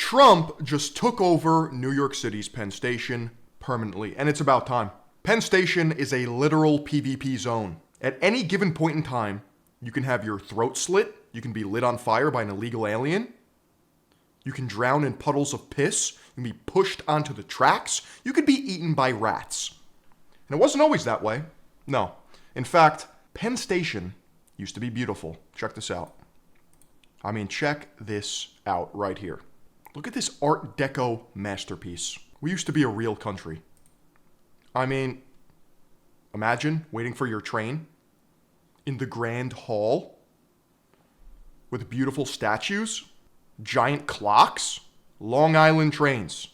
Trump just took over New York City's Penn Station permanently, and it's about time. Penn Station is a literal PvP zone. At any given point in time, you can have your throat slit, you can be lit on fire by an illegal alien, you can drown in puddles of piss, you can be pushed onto the tracks, you could be eaten by rats. And it wasn't always that way. No. In fact, Penn Station used to be beautiful. Check this out. I mean, check this out right here. Look at this Art Deco masterpiece. We used to be a real country. I mean, imagine waiting for your train in the Grand Hall with beautiful statues, giant clocks, Long Island trains.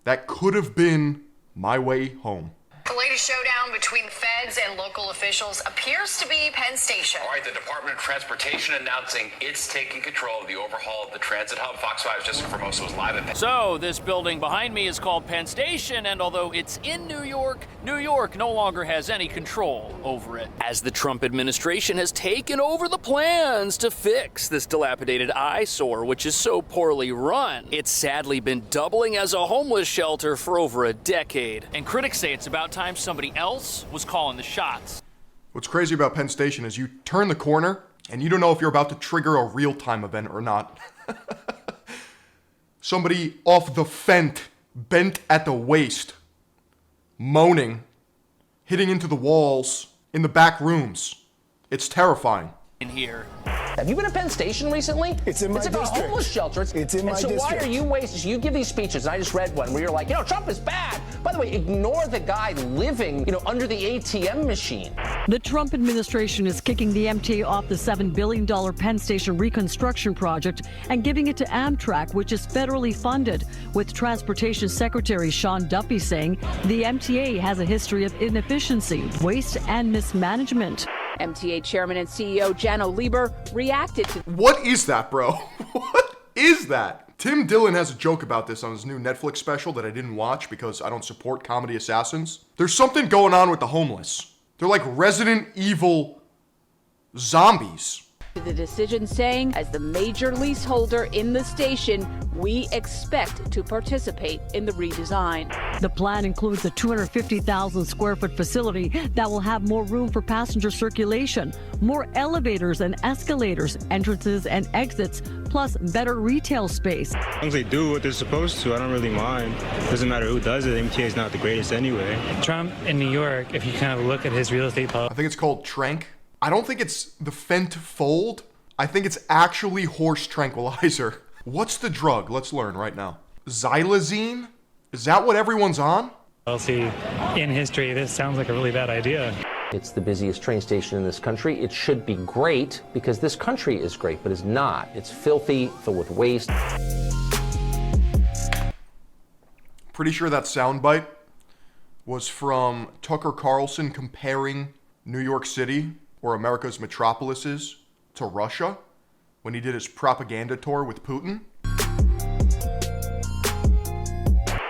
That could have been my way home. The latest showdown between feds and local officials appears to be Penn Station. All right, the Department of Transportation announcing it's taking control of the overhaul of the transit hub. Fox 5's Jessica Formosa was live at Penn. So, this building behind me is called Penn Station, and although it's in New York, New York no longer has any control over it, as the Trump administration has taken over the plans to fix this dilapidated eyesore, which is so poorly run. It's sadly been doubling as a homeless shelter for over a decade, and critics say it's about time somebody else was calling the shots. What's crazy about Penn Station is you turn the corner and you don't know if you're about to trigger a real-time event or not. Somebody off the fent, bent at the waist, moaning, hitting into the walls in the back rooms. It's terrifying. In here. Have you been to Penn Station recently? It's in my district. It's like a homeless shelter. It's in my district. So why are you wasting? You give these speeches, and I just read one where you're like, Trump is bad. By the way, ignore the guy living, under the ATM machine. The Trump administration is kicking the MTA off the $7 billion Penn Station reconstruction project and giving it to Amtrak, which is federally funded, with Transportation Secretary Sean Duffy saying the MTA has a history of inefficiency, waste, and mismanagement. MTA Chairman and CEO Janno Lieber reacted to... What is that, bro? What is that? Tim Dillon has a joke about this on his new Netflix special that I didn't watch because I don't support comedy assassins. There's something going on with the homeless. They're like Resident Evil zombies. The decision saying, as the major leaseholder in the station, we expect to participate in the redesign. The plan includes a 250,000 square foot facility that will have more room for passenger circulation, more elevators and escalators, entrances and exits, plus better retail space. As long as they do what they're supposed to, I don't really mind. Doesn't matter who does it, MTA is not the greatest anyway. Trump in New York, if you kind of look at his real estate policy. I think it's called Trank. I don't think it's the fent fold. I think it's actually horse tranquilizer. What's the drug? Let's learn right now. Xylazine? Is that what everyone's on? Policy in history, this sounds like a really bad idea. It's the busiest train station in this country. It should be great because this country is great, but it's not. It's filthy, filled with waste. Pretty sure that soundbite was from Tucker Carlson comparing New York City, or America's metropolises, to Russia when he did his propaganda tour with Putin.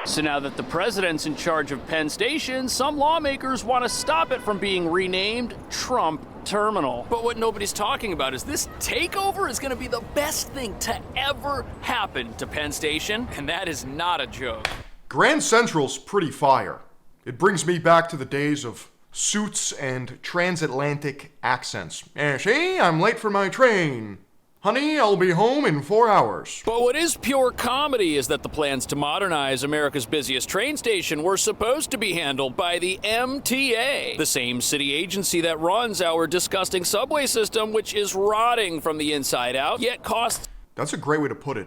So now that the president's in charge of Penn Station, some lawmakers want to stop it from being renamed Trump Terminal. But what nobody's talking about is this takeover is going to be the best thing to ever happen to Penn Station, and that is not a joke. Grand Central's pretty fire. It brings me back to the days of suits and transatlantic accents. See, I'm late for my train. Honey, I'll be home in 4 hours. But what is pure comedy is that the plans to modernize America's busiest train station were supposed to be handled by the MTA, the same city agency that runs our disgusting subway system, which is rotting from the inside out, yet costs... That's a great way to put it.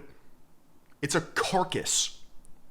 It's a carcass.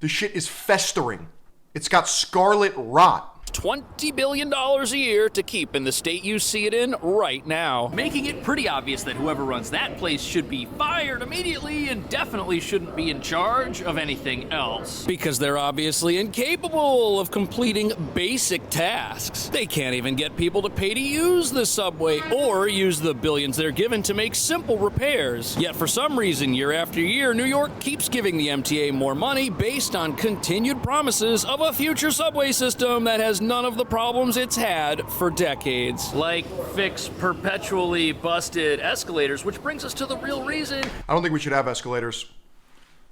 The shit is festering. It's got scarlet rot. $20 billion a year to keep in the state you see it in right now, making it pretty obvious that whoever runs that place should be fired immediately and definitely shouldn't be in charge of anything else, because they're obviously incapable of completing basic tasks. They can't even get people to pay to use the subway or use the billions they're given to make simple repairs. Yet for some reason, year after year, New York keeps giving the MTA more money based on continued promises of a future subway system that has none of the problems it's had for decades. Like fix perpetually busted escalators, which brings us to the real reason. I don't think we should have escalators.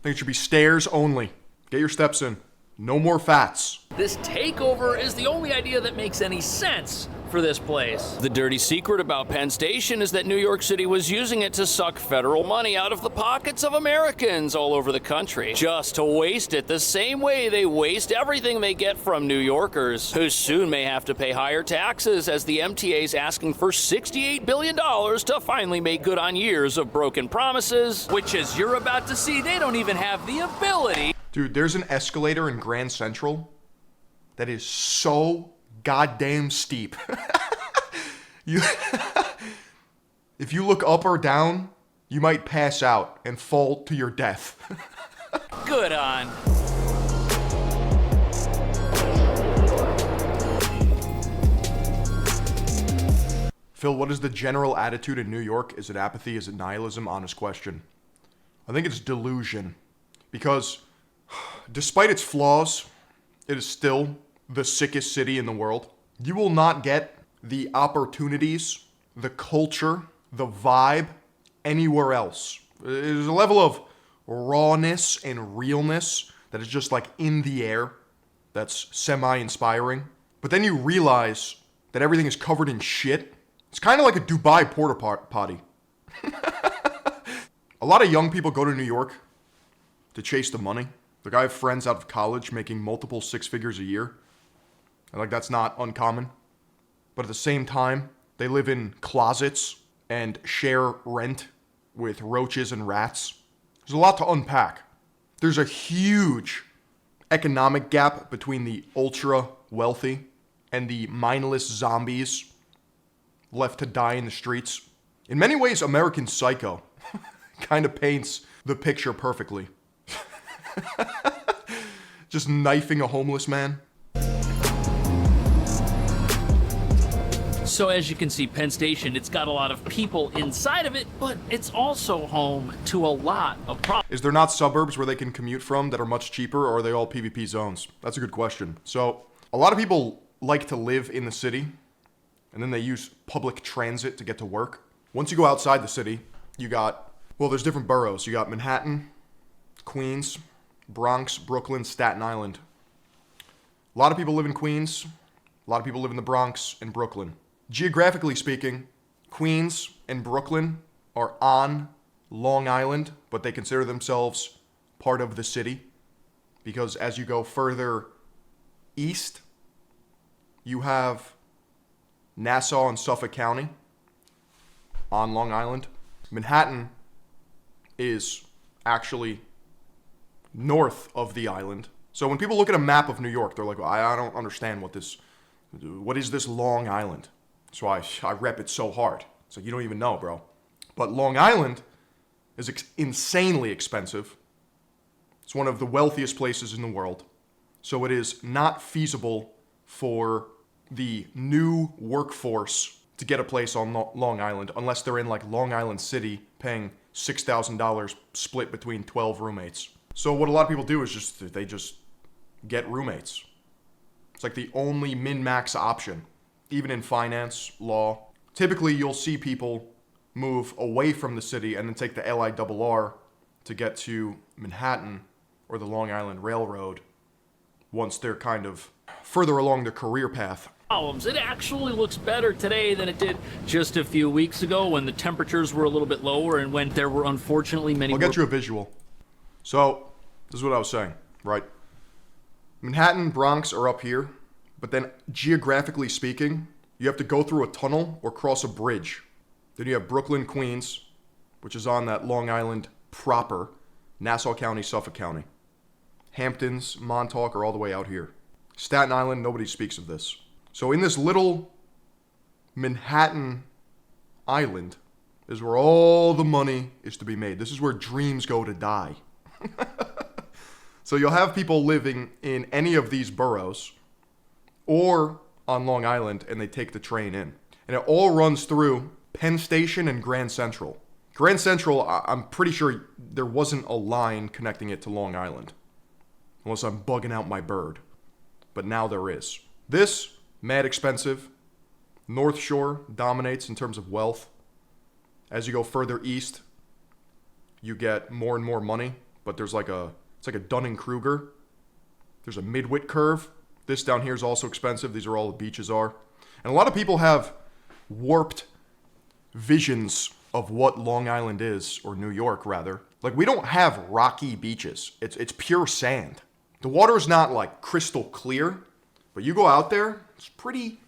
I think it should be stairs only. Get your steps in. No more fats. This takeover is the only idea that makes any sense for this place. The dirty secret about Penn Station is that New York City was using it to suck federal money out of the pockets of Americans all over the country, just to waste it the same way they waste everything they get from New Yorkers, who soon may have to pay higher taxes as the MTA's asking for $68 billion to finally make good on years of broken promises, which, as you're about to see, they don't even have the ability. Dude, there's an escalator in Grand Central that is so goddamn steep. If you look up or down, you might pass out and fall to your death. Good on. Phil, what is the general attitude in New York? Is it apathy? Is it nihilism? Honest question. I think it's delusion. Because despite its flaws, it is still the sickest city in the world. You will not get the opportunities, the culture, the vibe anywhere else. There's a level of rawness and realness that is just like in the air. That's semi-inspiring. But then you realize that everything is covered in shit. It's kind of like a Dubai porta potty. A lot of young people go to New York to chase the money. Like, I have friends out of college making multiple six figures a year. And like, that's not uncommon. But at the same time, they live in closets and share rent with roaches and rats. There's a lot to unpack. There's a huge economic gap between the ultra wealthy and the mindless zombies left to die in the streets. In many ways, American Psycho kind of paints the picture perfectly. Just knifing a homeless man. So as you can see, Penn Station, it's got a lot of people inside of it, but it's also home to a lot of problems. Is there not suburbs where they can commute from that are much cheaper, or are they all PvP zones? That's a good question. So a lot of people like to live in the city, and then they use public transit to get to work. Once you go outside the city, you got, well, there's different boroughs. You got Manhattan, Queens, Bronx, Brooklyn, Staten Island. A lot of people live in Queens. A lot of people live in the Bronx and Brooklyn. Geographically speaking, Queens and Brooklyn are on Long Island, but they consider themselves part of the city because as you go further east, you have Nassau and Suffolk County on Long Island. Manhattan is actually north of the island. So when people look at a map of New York, they're like, well, I don't understand what is this Long Island? That's why I rep it so hard. So you don't even know, bro. But Long Island is insanely expensive. It's one of the wealthiest places in the world. So it is not feasible for the new workforce to get a place on Long Island unless they're in like Long Island City paying $6,000 split between 12 roommates. So what a lot of people do is they just get roommates. It's like the only min-max option, even in finance, law. Typically, you'll see people move away from the city and then take the LIRR to get to Manhattan or the Long Island Railroad once they're kind of further along their career path. It actually looks better today than it did just a few weeks ago when the temperatures were a little bit lower and when there were unfortunately many... I'll get you a visual. So, this is what I was saying, right? Manhattan, Bronx are up here, but then geographically speaking, you have to go through a tunnel or cross a bridge. Then you have Brooklyn, Queens, which is on that Long Island proper, Nassau County, Suffolk County. Hamptons, Montauk are all the way out here. Staten Island, nobody speaks of this. So in this little Manhattan island is where all the money is to be made. This is where dreams go to die. So you'll have people living in any of these boroughs or on Long Island, and they take the train in. And it all runs through Penn Station and Grand Central. Grand Central, I'm pretty sure there wasn't a line connecting it to Long Island. Unless I'm bugging out my bird. But now there is. This, mad expensive. North Shore dominates in terms of wealth. As you go further east, you get more and more money. but there's like it's like a Dunning-Kruger. There's a midwit curve. This down here is also expensive. These are all the beaches are. And a lot of people have warped visions of what Long Island is, or New York rather. Like, we don't have rocky beaches. It's pure sand. The water is not like crystal clear, but you go out there, it's pretty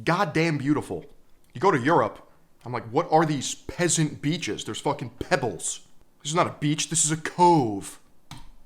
goddamn beautiful. You go to Europe, I'm like, what are these peasant beaches? There's fucking pebbles. This is not a beach, this is a cove.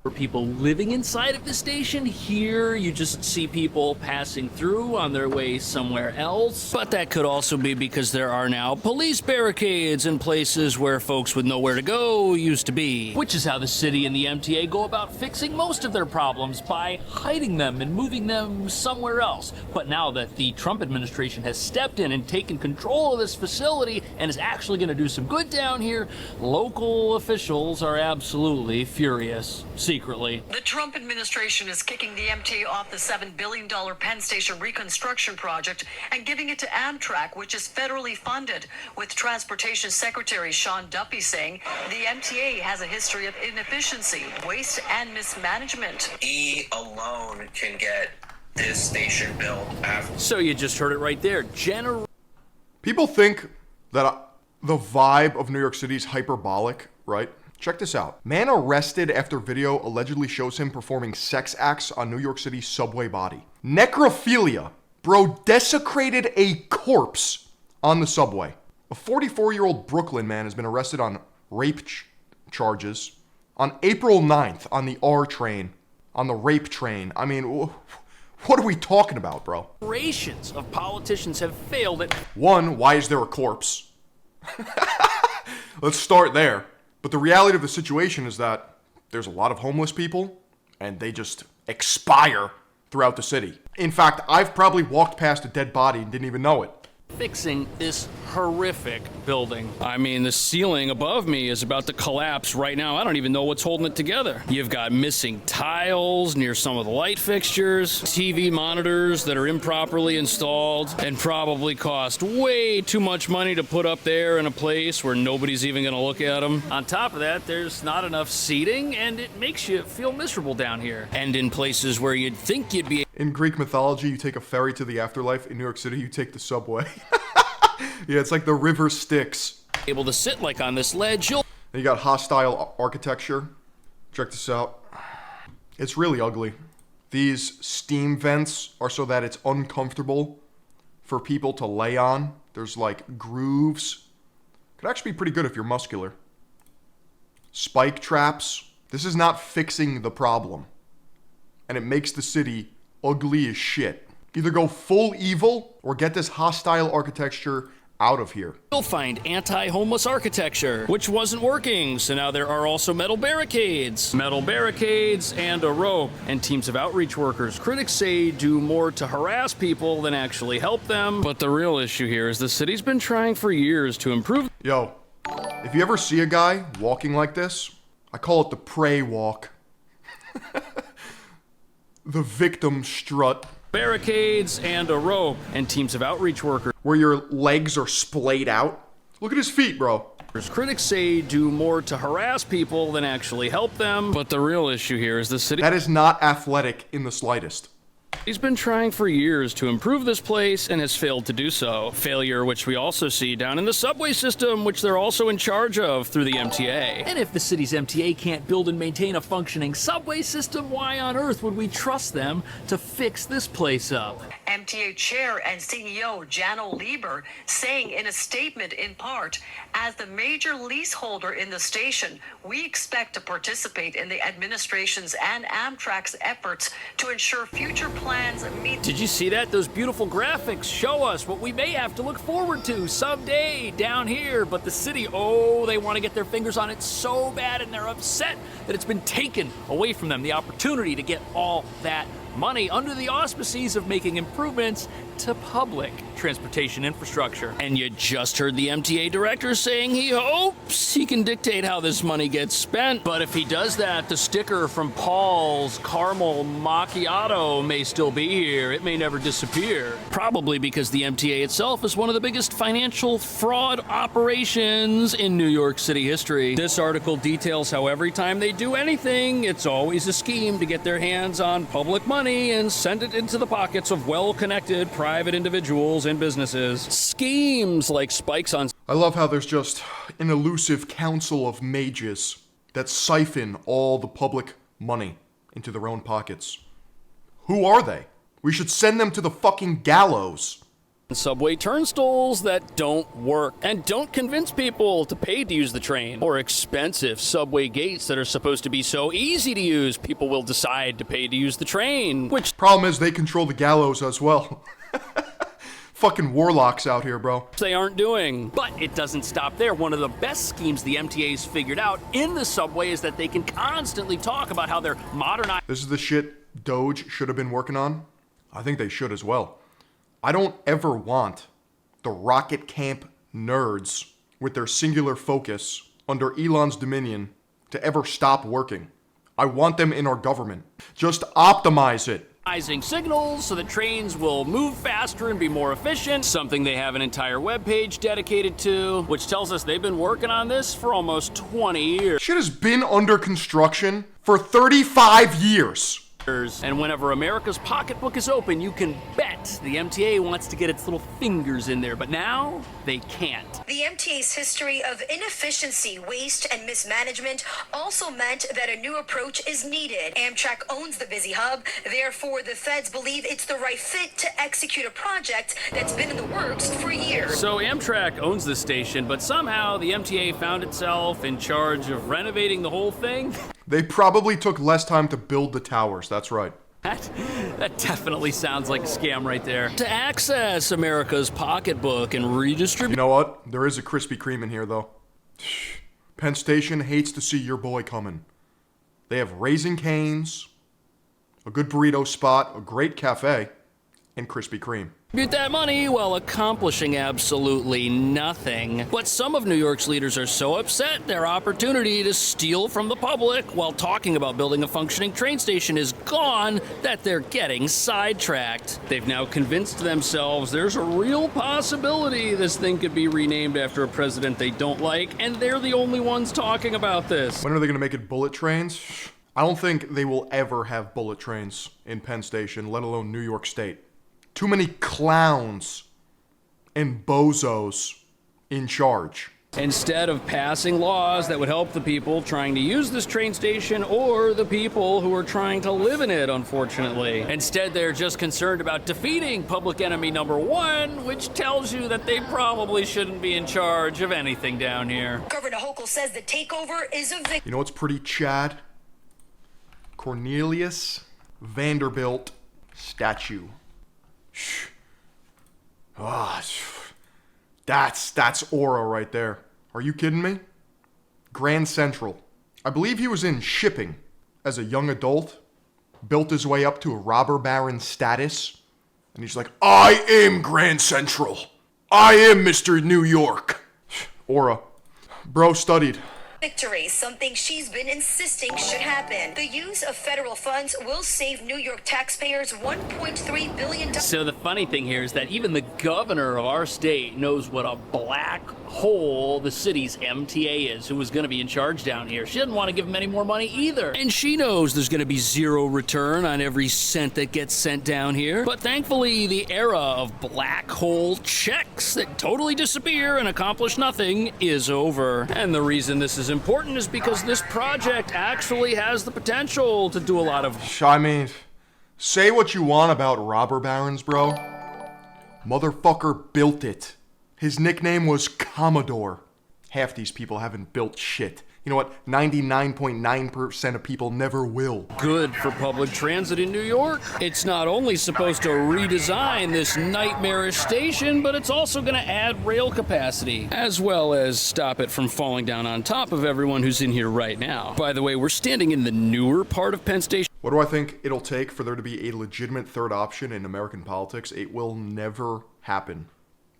For people living inside of the station, here you just see people passing through on their way somewhere else. But that could also be because there are now police barricades in places where folks with nowhere to go used to be. Which is how the city and the MTA go about fixing most of their problems, by hiding them and moving them somewhere else. But now that the Trump administration has stepped in and taken control of this facility and is actually going to do some good down here, local officials are absolutely furious. Secretly. The Trump administration is kicking the MTA off the $7 billion Penn Station reconstruction project and giving it to Amtrak, which is federally funded, with Transportation Secretary Sean Duffy saying the MTA has a history of inefficiency, waste, and mismanagement. He alone can get this station built after. So you just heard it right there. People think that the vibe of New York City is hyperbolic, right? Check this out. Man arrested after video allegedly shows him performing sex acts on New York City's subway body. Necrophilia. Bro desecrated a corpse on the subway. A 44-year-old Brooklyn man has been arrested on rape charges on April 9th on the R train, on the rape train. I mean, what are we talking about, bro? Generations of politicians have failed at... One, why is there a corpse? Let's start there. But the reality of the situation is that there's a lot of homeless people, and they just expire throughout the city. In fact, I've probably walked past a dead body and didn't even know it. Fixing this horrific building. I mean, the ceiling above me is about to collapse right now. I don't even know what's holding it together. You've got missing tiles near some of the light fixtures, TV monitors that are improperly installed and probably cost way too much money to put up there in a place where nobody's even going to look at them. On top of that, there's not enough seating, and it makes you feel miserable down here. And in places where you'd think you'd be... In Greek mythology, you take a ferry to the afterlife. In New York City, you take the subway. Yeah, it's like the river Styx. Able to sit like on this ledge, you'll... Then you got hostile architecture. Check this out. It's really ugly. These steam vents are so that it's uncomfortable for people to lay on. There's like grooves. Could actually be pretty good if you're muscular. Spike traps. This is not fixing the problem. And it makes the city ugly as shit. Either go full evil or get this hostile architecture out of here. You'll find anti-homeless architecture, which wasn't working, so now there are also metal barricades. Metal barricades and a rope, and teams of outreach workers. Critics say do more to harass people than actually help them. But the real issue here is the city's been trying for years to improve... Yo, if you ever see a guy walking like this, I call it the prey walk. The victim strut. Barricades and a rope, and teams of outreach workers. Where your legs are splayed out. Look at his feet, bro. Critics say do more to harass people than actually help them. But the real issue here is the city... That is not athletic in the slightest. He's been trying for years to improve this place and has failed to do so. Failure which we also see down in the subway system, which they're also in charge of through the MTA. And if the city's MTA can't build and maintain a functioning subway system, why on earth would we trust them to fix this place up? MTA Chair and CEO Jano Lieber saying in a statement in part, as the major leaseholder in the station, we expect to participate in the administration's and Amtrak's efforts to ensure future plans meet... Did you see that? Those beautiful graphics show us what we may have to look forward to someday down here. But the city, oh, they want to get their fingers on it so bad, and they're upset that it's been taken away from them, the opportunity to get all that money under the auspices of making improvements to public transportation infrastructure. And you just heard the MTA director saying he hopes he can dictate how this money gets spent. But if he does that, the sticker from Paul's Caramel Macchiato may still be here. It may never disappear. Probably because the MTA itself is one of the biggest financial fraud operations in New York City history. This article details how every time they do anything, it's always a scheme to get their hands on public money and send it into the pockets of well-connected private individuals and businesses. Schemes like spikes on... I love how there's just an elusive council of mages that siphon all the public money into their own pockets. Who are they? We should send them to the fucking gallows. Subway turnstiles that don't work and don't convince people to pay to use the train, or expensive subway gates that are supposed to be so easy to use people will decide to pay to use the train, which problem is they control the gallows as well. Fucking warlocks out here, bro. They aren't doing. But it doesn't stop there. One of the best schemes the MTA's figured out in the subway is that they can constantly talk about how they're modernizing. This is the shit Doge should have been working on. I think they should as well. I don't ever want the rocket camp nerds with their singular focus under Elon's dominion to ever stop working. I want them in our government. Just optimize it. Signals so that trains will move faster and be more efficient, something they have an entire webpage dedicated to, which tells us they've been working on this for almost 20 years. Shit has been under construction for 35 years. And whenever America's pocketbook is open, you can bet the MTA wants to get its little fingers in there, but now they can't. The MTA's history of inefficiency, waste, and mismanagement also meant that a new approach is needed. Amtrak owns the busy hub, therefore the feds believe it's the right fit to execute a project that's been in the works for years. So Amtrak owns the station, but somehow the MTA found itself in charge of renovating the whole thing. They probably took less time to build the towers, that's right. That definitely sounds like a scam right there. To access America's pocketbook and redistribute... You know what? There is a Krispy Kreme in here, though. Penn Station hates to see your boy coming. They have Raising Cane's, a good burrito spot, a great cafe, and Krispy Kreme. That money while accomplishing absolutely nothing. But some of New York's leaders are so upset their opportunity to steal from the public while talking about building a functioning train station is gone that they're getting sidetracked. They've now convinced themselves there's a real possibility this thing could be renamed after a president they don't like, and they're the only ones talking about this. When are they going to make it bullet trains? I don't think they will ever have bullet trains in Penn Station, let alone New York State. Too many clowns and bozos in charge. Instead of passing laws that would help the people trying to use this train station or the people who are trying to live in it, unfortunately. Instead, they're just concerned about defeating public enemy number one, which tells you that they probably shouldn't be in charge of anything down here. Governor Hochul says the takeover is a victory. You know what's pretty Chad? Cornelius Vanderbilt statue. That's aura right there. Are you kidding me? Grand Central. I believe he was in shipping as a young adult, built his way up to a robber baron status, and he's like, I am Grand Central. I am Mr. New York. Aura. Bro studied. Victory, something she's been insisting should happen. The use of federal funds will save New York taxpayers $1.3 billion. So the funny thing here is that even the governor of our state knows what a black hole the city's MTA is, who was going to be in charge down here. She doesn't want to give him any more money either. And she knows there's going to be zero return on every cent that gets sent down here. But thankfully, the era of black hole checks that totally disappear and accomplish nothing is over. And the reason this is important is because this project actually has the potential to do a lot of... I mean, say what you want about robber barons, bro. Motherfucker built it. His nickname was Commodore. Half these people haven't built shit. You know what? 99.9% of people never will. Good for public transit in New York. It's not only supposed to redesign this nightmarish station, but it's also going to add rail capacity, as well as stop it from falling down on top of everyone who's in here right now. By the way, we're standing in the newer part of Penn Station. What do I think it'll take for there to be a legitimate third option in American politics? It will never happen.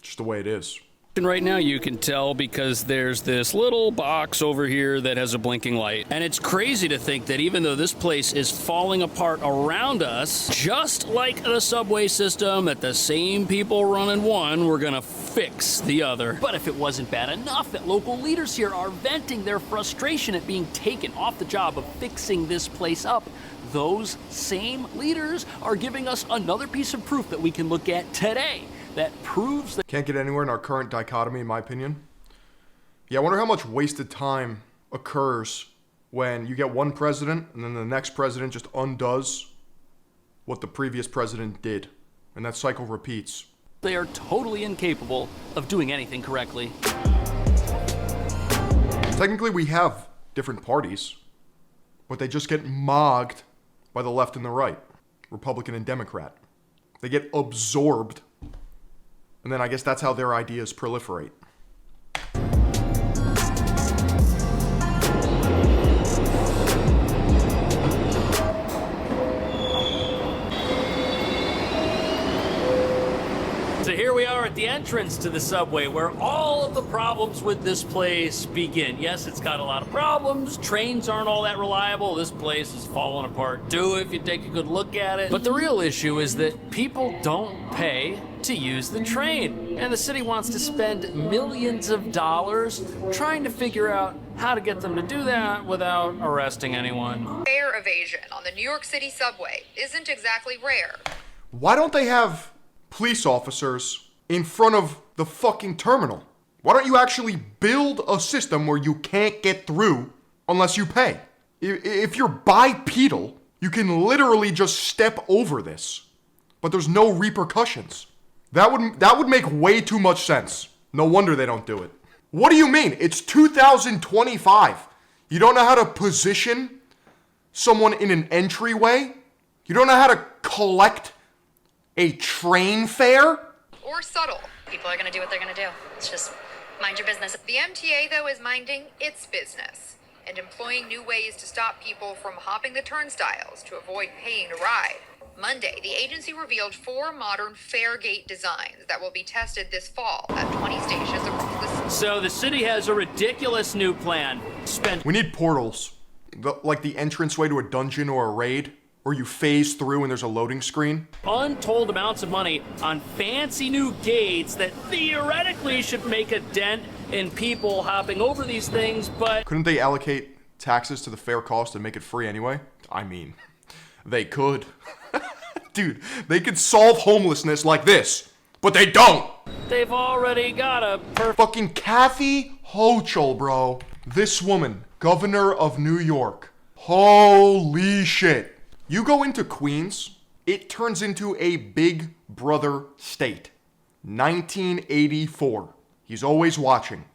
Just the way it is. Right now you can tell because there's this little box over here that has a blinking light. And it's crazy to think that even though this place is falling apart around us, just like the subway system, that the same people running one were gonna fix the other. But if it wasn't bad enough that local leaders here are venting their frustration at being taken off the job of fixing this place up, those same leaders are giving us another piece of proof that we can look at today that proves that can't get anywhere in our current dichotomy, in my opinion. Yeah, I wonder how much wasted time occurs when you get one president and then the next president just undoes what the previous president did. And that cycle repeats. They are totally incapable of doing anything correctly. Technically, we have different parties, but they just get mogged by the left and the right, Republican and Democrat. They get absorbed. And then I guess that's how their ideas proliferate. So here we are at the entrance to the subway where all of the problems with this place begin. Yes, it's got a lot of problems. Trains aren't all that reliable. This place is falling apart too if you take a good look at it. But the real issue is that people don't pay to use the train. And the city wants to spend millions of dollars trying to figure out how to get them to do that without arresting anyone. Fare evasion on the New York City subway isn't exactly rare. Why don't they have police officers in front of the fucking terminal? Why don't you actually build a system where you can't get through unless you pay? If you're bipedal, you can literally just step over this, but there's no repercussions. That would make way too much sense. No wonder they don't do it. What do you mean? It's 2025. You don't know how to position someone in an entryway? You don't know how to collect a train fare? Or subtle. People are going to do what they're going to do. It's just mind your business. The MTA, though, is minding its business and employing new ways to stop people from hopping the turnstiles to avoid paying to ride. Monday, the agency revealed 4 modern fare gate designs that will be tested this fall at 20 stations across the city. So the city has a ridiculous new plan. We need portals. Like the entranceway to a dungeon or a raid, where you phase through and there's a loading screen. Untold amounts of money on fancy new gates that theoretically should make a dent in people hopping over these things, but couldn't they allocate taxes to the fare cost and make it free anyway? I mean, they could. Dude, they could solve homelessness like this, but they don't. They've already got a fucking Kathy Hochul, bro. This woman, governor of New York. Holy shit. You go into Queens, it turns into a Big Brother state. 1984. He's always watching.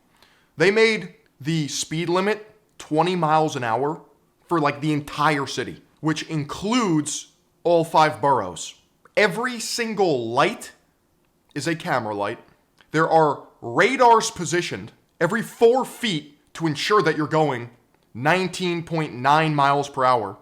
They made the speed limit 20 miles an hour for like the entire city, which includes all 5 boroughs. Every single light is a camera light. There are radars positioned every 4 feet to ensure that you're going 19.9 miles per hour.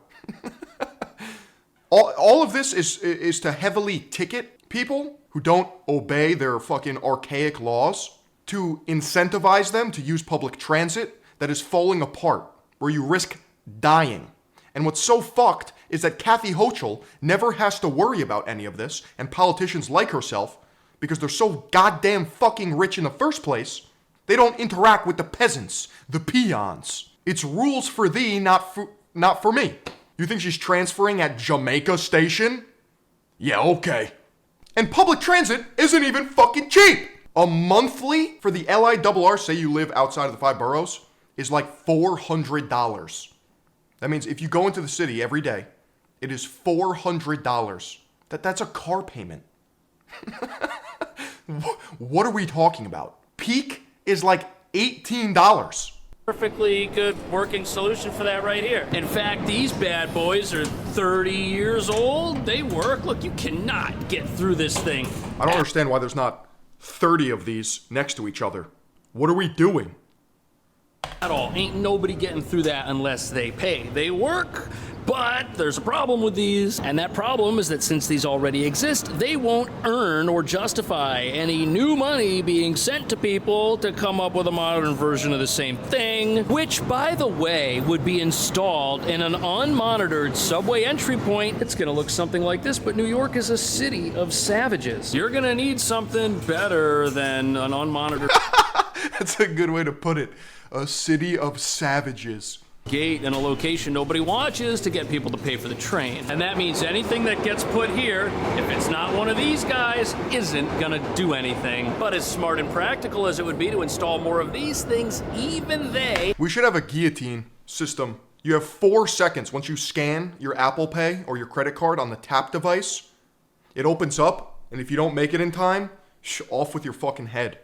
All of this is to heavily ticket people who don't obey their fucking archaic laws, to incentivize them to use public transit that is falling apart, where you risk dying. And what's so fucked is that Kathy Hochul never has to worry about any of this, and politicians like herself, because they're so goddamn fucking rich in the first place, they don't interact with the peasants, the peons. It's rules for thee, not for me. You think she's transferring at Jamaica Station? Yeah, okay. And public transit isn't even fucking cheap. A monthly for the LIRR, say you live outside of the 5 boroughs, is like $400. That means if you go into the city every day, it is $400. That's a car payment. What are we talking about? Peak is like $18. Perfectly good working solution for that right here. In fact, these bad boys are 30 years old. They work. Look, you cannot get through this thing. I don't understand why there's not 30 of these next to each other. What are we doing? At all. Ain't nobody getting through that unless they pay. They work, But there's a problem with these, and that problem is that since these already exist, they won't earn or justify any new money being sent to people to come up with a modern version of the same thing, which, by the way, would be installed in an unmonitored subway entry point. It's gonna look something like this, but New York is a city of savages. You're gonna need something better than an unmonitored That's a good way to put it. A city of savages. Gate in a location nobody watches to get people to pay for the train. And that means anything that gets put here, if it's not one of these guys, isn't gonna do anything. But as smart and practical as it would be to install more of these things, even they... We should have a guillotine system. You have 4 seconds once you scan your Apple Pay or your credit card on the tap device. It opens up, and if you don't make it in time, off with your fucking head.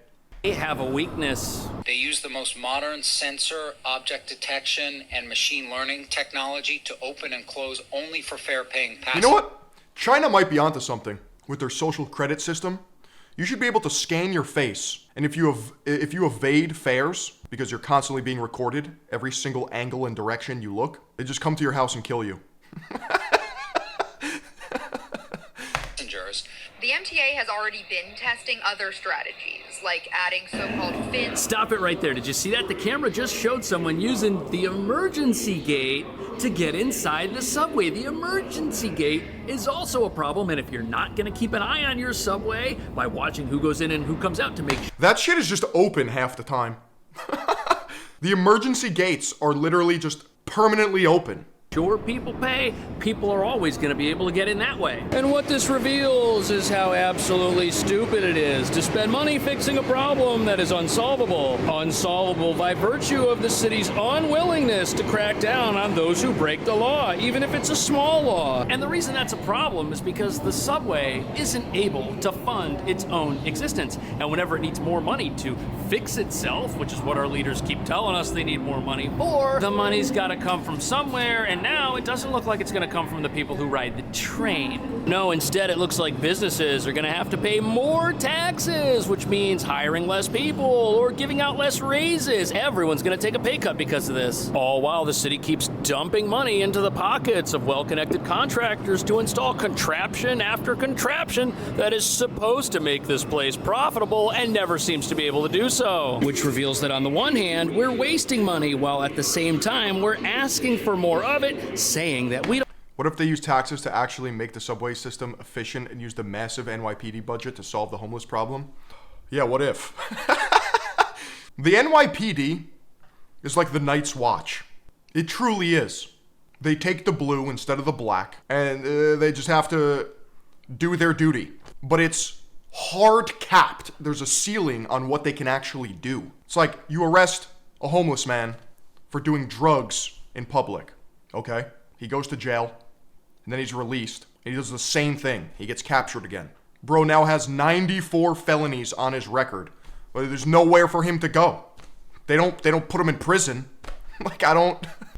They have a weakness. They use the most modern sensor, object detection, and machine learning technology to open and close only for fare-paying passengers. You know what? China might be onto something with their social credit system. You should be able to scan your face, and if you evade fares because you're constantly being recorded, every single angle and direction you look, they just come to your house and kill you. The MTA has already been testing other strategies, like adding so-called fins. Stop it right there. Did you see that? The camera just showed someone using the emergency gate to get inside the subway. The emergency gate is also a problem, and if you're not going to keep an eye on your subway by watching who goes in and who comes out to make sure... That shit is just open half the time. The emergency gates are literally just permanently open. Sure, people pay, people are always going to be able to get in that way. And what this reveals is how absolutely stupid it is to spend money fixing a problem that is unsolvable. Unsolvable by virtue of the city's unwillingness to crack down on those who break the law, even if it's a small law. And the reason that's a problem is because the subway isn't able to fund its own existence. And whenever it needs more money to fix itself, which is what our leaders keep telling us they need more money for, the money's got to come from somewhere, and now it doesn't look like it's going to come from the people who ride the train. No, instead it looks like businesses are going to have to pay more taxes, which means hiring less people or giving out less raises. Everyone's going to take a pay cut because of this. All while the city keeps dumping money into the pockets of well-connected contractors to install contraption after contraption that is supposed to make this place profitable and never seems to be able to do so. Which reveals that on the one hand, we're wasting money while at the same time we're asking for more of it, saying that we don't... What if they use taxes to actually make the subway system efficient and use the massive NYPD budget to solve the homeless problem? Yeah, what if? The NYPD is like the Night's Watch. It truly is. They take the blue instead of the black, and they just have to do their duty. But it's hard capped. There's a ceiling on what they can actually do. It's like you arrest a homeless man for doing drugs in public. Okay, he goes to jail, and then he's released, and he does the same thing. He gets captured again. Bro now has 94 felonies on his record. But there's nowhere for him to go. They don't put him in prison. Like,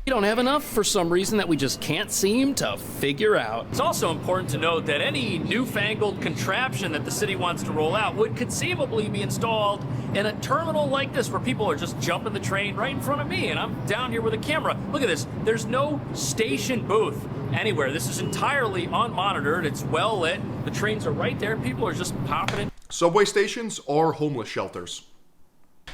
We don't have enough for some reason that we just can't seem to figure out. It's also important to note that any newfangled contraption that the city wants to roll out would conceivably be installed in a terminal like this where people are just jumping the train right in front of me and I'm down here with a camera. Look at this. There's no station booth anywhere. This is entirely unmonitored. It's well lit. The trains are right there. People are just popping in. Subway stations are homeless shelters.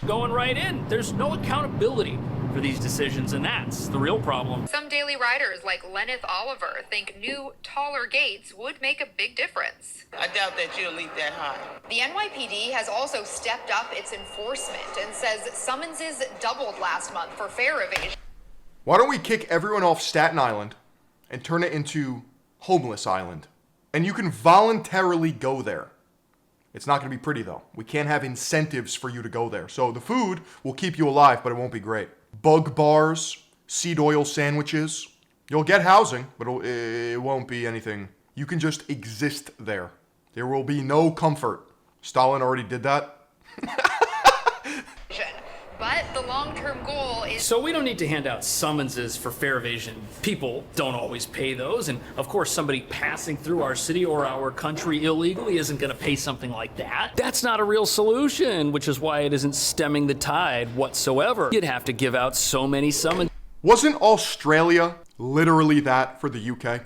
Going right in. There's no accountability for these decisions, and that's the real problem. Some daily riders like Lenneth Oliver think new, taller gates would make a big difference. I doubt that you'll leap that high. The NYPD has also stepped up its enforcement and says summonses doubled last month for fare evasion. Why don't we kick everyone off Staten Island and turn it into Homeless Island? And you can voluntarily go there. It's not going to be pretty, though. We can't have incentives for you to go there. So the food will keep you alive, but it won't be great. Bug bars, seed oil sandwiches. You'll get housing, but it won't be anything. You can just exist there. There will be no comfort. Stalin already did that. But the long-term goal is... So we don't need to hand out summonses for fare evasion. People don't always pay those, and of course somebody passing through our city or our country illegally isn't going to pay something like that. That's not a real solution, which is why it isn't stemming the tide whatsoever. You'd have to give out so many summonses. Wasn't Australia Literally that for the UK.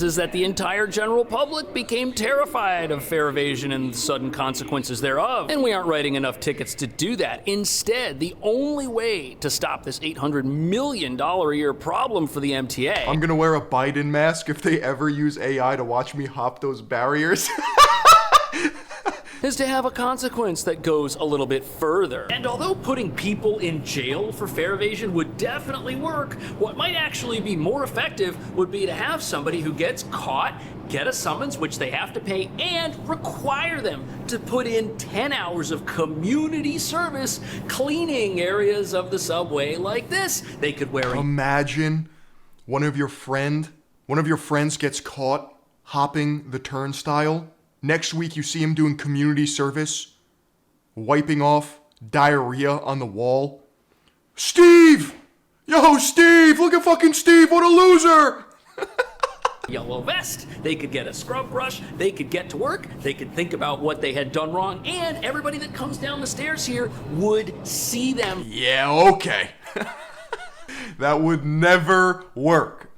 Is that the entire general public became terrified of fare evasion and the sudden consequences thereof. And we aren't writing enough tickets to do that. Instead, the only way to stop this $800 million a year problem for the MTA... I'm gonna wear a Biden mask if they ever use AI to watch me hop those barriers. is to have a consequence that goes a little bit further. And although putting people in jail for fare evasion would definitely work, what might actually be more effective would be to have somebody who gets caught get a summons, which they have to pay, and require them to put in 10 hours of community service cleaning areas of the subway like this. They could wear a... Imagine one of your friends gets caught hopping the turnstile. Next week you see him doing community service, wiping off diarrhea on the wall. Steve! Yo, Steve! Look at fucking Steve! What a loser! Yellow vest, they could get a scrub brush, they could get to work, they could think about what they had done wrong, and everybody that comes down the stairs here would see them. Yeah, okay. That would never work.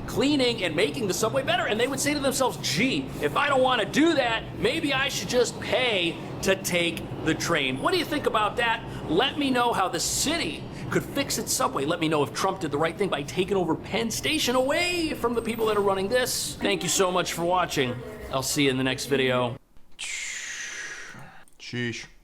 Cleaning and making the subway better, and they would say to themselves, gee, if I don't want to do that, maybe I should just pay to take the train. What do you think about that? Let me know how the city could fix its subway. Let me know if Trump did the right thing by taking over Penn Station away from the people that are running this. Thank you so much for watching. I'll see you in the next video. Sheesh.